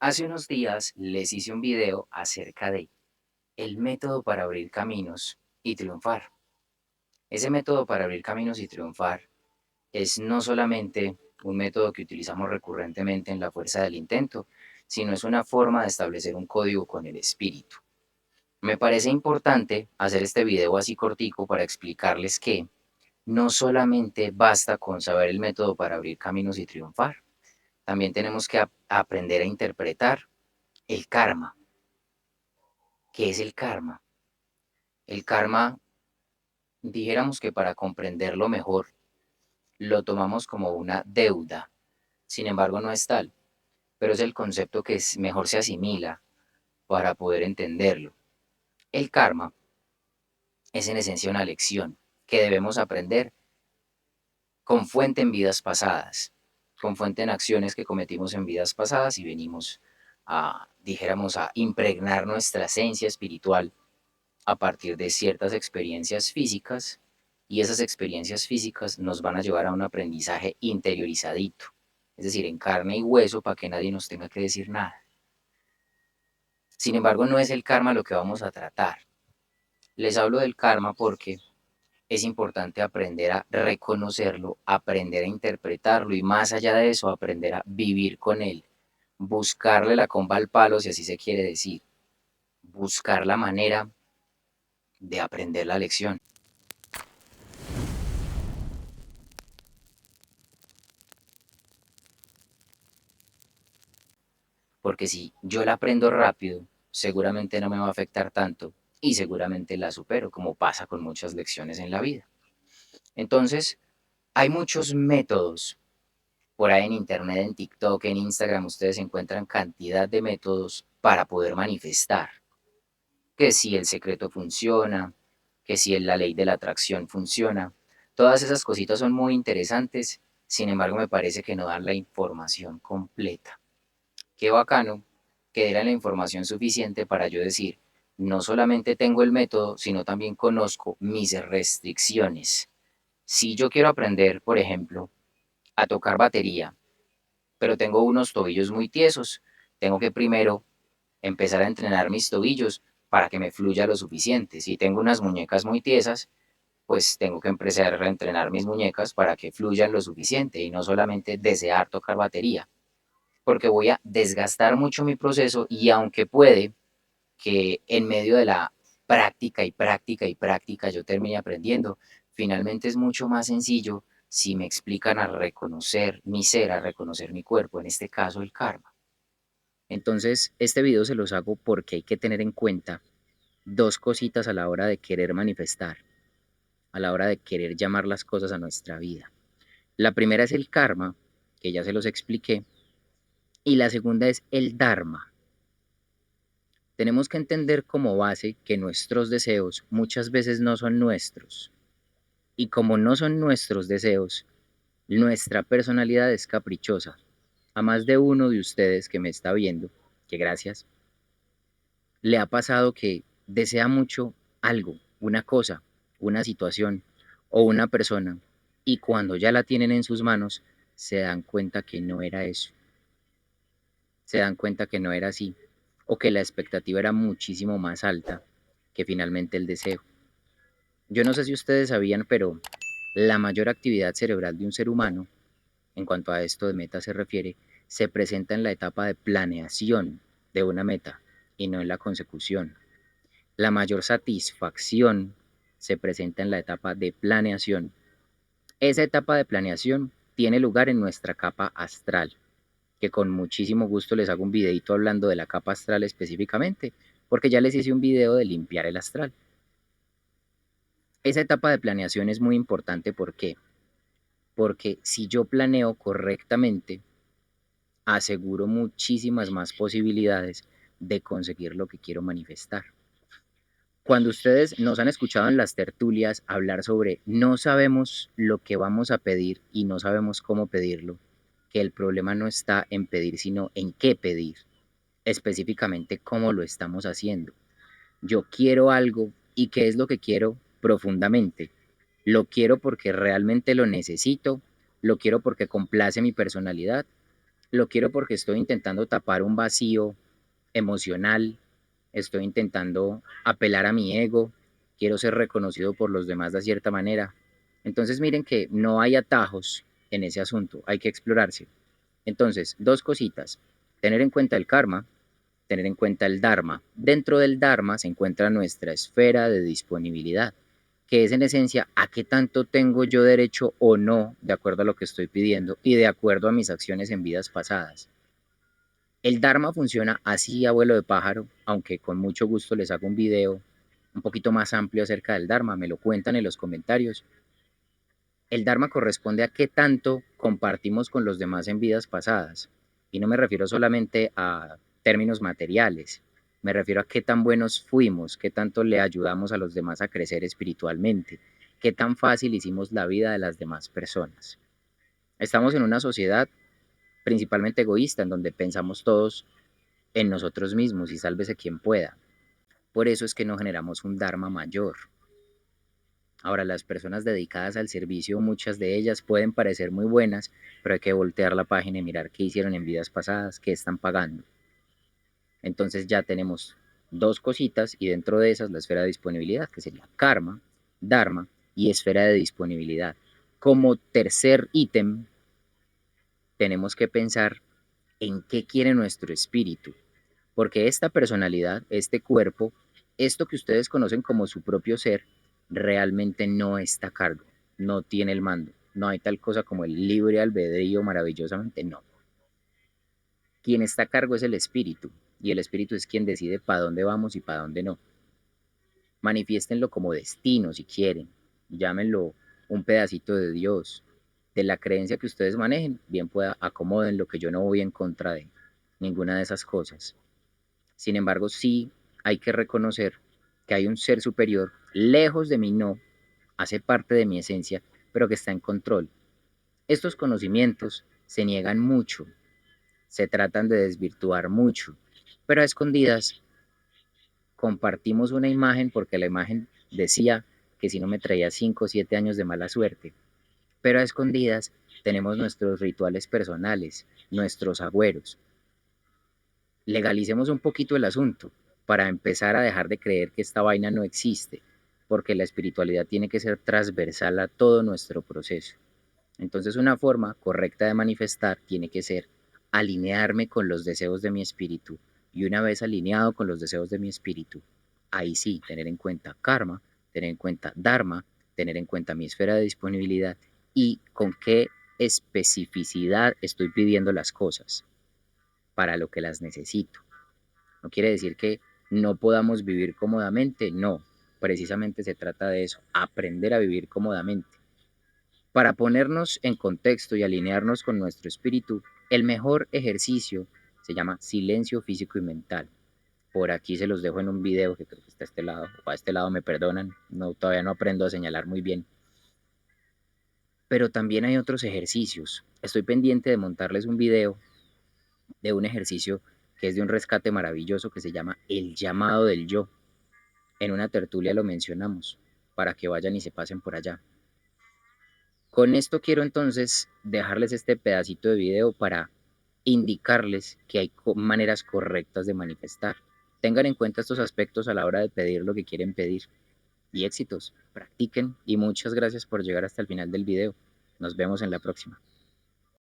Hace unos días les hice un video acerca de el método para abrir caminos y triunfar. Ese método para abrir caminos y triunfar es no solamente un método que utilizamos recurrentemente en la fuerza del intento, sino es una forma de establecer un código con el espíritu. Me parece importante hacer este video así cortico para explicarles que no solamente basta con saber el método para abrir caminos y triunfar, también tenemos que aprender a interpretar el karma. ¿Qué es el karma? El karma, dijéramos que para comprenderlo mejor, lo tomamos como una deuda. Sin embargo, no es tal, pero es el concepto que mejor se asimila para poder entenderlo. El karma es en esencia una lección que debemos aprender con fuente en vidas pasadas, con fuente en acciones que cometimos en vidas pasadas y venimos dijéramos, a impregnar nuestra esencia espiritual a partir de ciertas experiencias físicas, y esas experiencias físicas nos van a llevar a un aprendizaje interiorizadito, es decir, en carne y hueso para que nadie nos tenga que decir nada. Sin embargo, no es el karma lo que vamos a tratar. Les hablo del karma porque es importante aprender a reconocerlo, aprender a interpretarlo y más allá de eso, aprender a vivir con él, buscarle la comba al palo, si así se quiere decir, buscar la manera de aprender la lección. Porque si yo la aprendo rápido, seguramente no me va a afectar tanto y seguramente la supero, como pasa con muchas lecciones en la vida. Entonces, hay muchos métodos por ahí en internet, en TikTok, en Instagram, ustedes encuentran cantidad de métodos para poder manifestar. Que si el secreto funciona, que si la ley de la atracción funciona. Todas esas cositas son muy interesantes, sin embargo me parece que no dan la información completa. Qué bacano que diera la información suficiente para yo decir, no solamente tengo el método, sino también conozco mis restricciones. Si yo quiero aprender, por ejemplo, a tocar batería, pero tengo unos tobillos muy tiesos, tengo que primero empezar a entrenar mis tobillos para que me fluya lo suficiente. Si tengo unas muñecas muy tiesas, pues tengo que empezar a entrenar mis muñecas para que fluyan lo suficiente y no solamente desear tocar batería, porque voy a desgastar mucho mi proceso y aunque puede que en medio de la práctica y práctica y práctica yo termine aprendiendo, finalmente es mucho más sencillo si me explican a reconocer mi ser, a reconocer mi cuerpo, en este caso el karma. Entonces, este video se los hago porque hay que tener en cuenta dos cositas a la hora de querer manifestar, a la hora de querer llamar las cosas a nuestra vida. La primera es el karma, que ya se los expliqué, y la segunda es el dharma. Tenemos que entender como base que nuestros deseos muchas veces no son nuestros. Y como no son nuestros deseos, nuestra personalidad es caprichosa. A más de uno de ustedes que me está viendo, que gracias, le ha pasado que desea mucho algo, una cosa, una situación o una persona, y cuando ya la tienen en sus manos, se dan cuenta que no era eso, se dan cuenta que no era así, o que la expectativa era muchísimo más alta que finalmente el deseo. Yo no sé si ustedes sabían, pero la mayor actividad cerebral de un ser humano, en cuanto a esto de meta se refiere, se presenta en la etapa de planeación de una meta y no en la consecución. La mayor satisfacción se presenta en la etapa de planeación. Esa etapa de planeación tiene lugar en nuestra capa astral, que con muchísimo gusto les hago un videito hablando de la capa astral específicamente, porque ya les hice un video de limpiar el astral. Esa etapa de planeación es muy importante, ¿por qué? Porque si yo planeo correctamente, aseguro muchísimas más posibilidades de conseguir lo que quiero manifestar. Cuando ustedes nos han escuchado en las tertulias hablar sobre no sabemos lo que vamos a pedir y no sabemos cómo pedirlo, que el problema no está en pedir, sino en qué pedir, específicamente cómo lo estamos haciendo. Yo quiero algo y qué es lo que quiero profundamente. Lo quiero porque realmente lo necesito, lo quiero porque complace mi personalidad lo quiero porque estoy intentando tapar un vacío emocional, estoy intentando apelar a mi ego, quiero ser reconocido por los demás de cierta manera. Entonces miren que no hay atajos en ese asunto, hay que explorarse. Entonces, dos cositas, tener en cuenta el karma, tener en cuenta el dharma. Dentro del dharma se encuentra nuestra esfera de disponibilidad, que es en esencia a qué tanto tengo yo derecho o no, de acuerdo a lo que estoy pidiendo y de acuerdo a mis acciones en vidas pasadas. El Dharma funciona así, abuelo de pájaro, aunque con mucho gusto les hago un video un poquito más amplio acerca del Dharma, me lo cuentan en los comentarios. El Dharma corresponde a qué tanto compartimos con los demás en vidas pasadas. Y no me refiero solamente a términos materiales, me refiero a qué tan buenos fuimos, qué tanto le ayudamos a los demás a crecer espiritualmente, qué tan fácil hicimos la vida de las demás personas. Estamos en una sociedad principalmente egoísta, en donde pensamos todos en nosotros mismos y sálvese quien pueda. Por eso es que no generamos un Dharma mayor. Ahora, las personas dedicadas al servicio, muchas de ellas pueden parecer muy buenas, pero hay que voltear la página y mirar qué hicieron en vidas pasadas, qué están pagando. Entonces ya tenemos dos cositas y dentro de esas la esfera de disponibilidad, que sería karma, dharma y esfera de disponibilidad. Como tercer ítem, tenemos que pensar en qué quiere nuestro espíritu, porque esta personalidad, este cuerpo, esto que ustedes conocen como su propio ser, realmente no está a cargo, no tiene el mando, no hay tal cosa como el libre albedrío maravillosamente, no. Quien está a cargo es el espíritu, y el espíritu es quien decide para dónde vamos y para dónde no. Manifiéstenlo como destino si quieren, llámenlo un pedacito de Dios, de la creencia que ustedes manejen, bien pueda acomoden lo que yo no voy en contra de ninguna de esas cosas. Sin embargo, sí hay que reconocer que hay un ser superior, lejos de mí no, hace parte de mi esencia, pero que está en control. Estos conocimientos se niegan mucho, se tratan de desvirtuar mucho, pero a escondidas compartimos una imagen porque la imagen decía que si no me traía 5 o 7 años de mala suerte, pero a escondidas tenemos nuestros rituales personales, nuestros agüeros. Legalicemos un poquito el asunto para empezar a dejar de creer que esta vaina no existe, porque la espiritualidad tiene que ser transversal a todo nuestro proceso. Entonces una forma correcta de manifestar tiene que ser alinearme con los deseos de mi espíritu y una vez alineado con los deseos de mi espíritu, ahí sí tener en cuenta karma, tener en cuenta dharma, tener en cuenta mi esfera de disponibilidad y con qué especificidad estoy pidiendo las cosas para lo que las necesito. No quiere decir que no podamos vivir cómodamente, no, precisamente se trata de eso, aprender a vivir cómodamente. Para ponernos en contexto y alinearnos con nuestro espíritu, el mejor ejercicio se llama silencio físico y mental. Por aquí se los dejo en un video que creo que está a este lado, o a este lado me perdonan, no, todavía no aprendo a señalar muy bien. Pero también hay otros ejercicios. Estoy pendiente de montarles un video de un ejercicio que es de un rescate maravilloso que se llama el llamado del yo. En una tertulia lo mencionamos, para que vayan y se pasen por allá. Con esto quiero entonces dejarles este pedacito de video para indicarles que hay maneras correctas de manifestar. Tengan en cuenta estos aspectos a la hora de pedir lo que quieren pedir. Y éxitos, practiquen y muchas gracias por llegar hasta el final del video. Nos vemos en la próxima.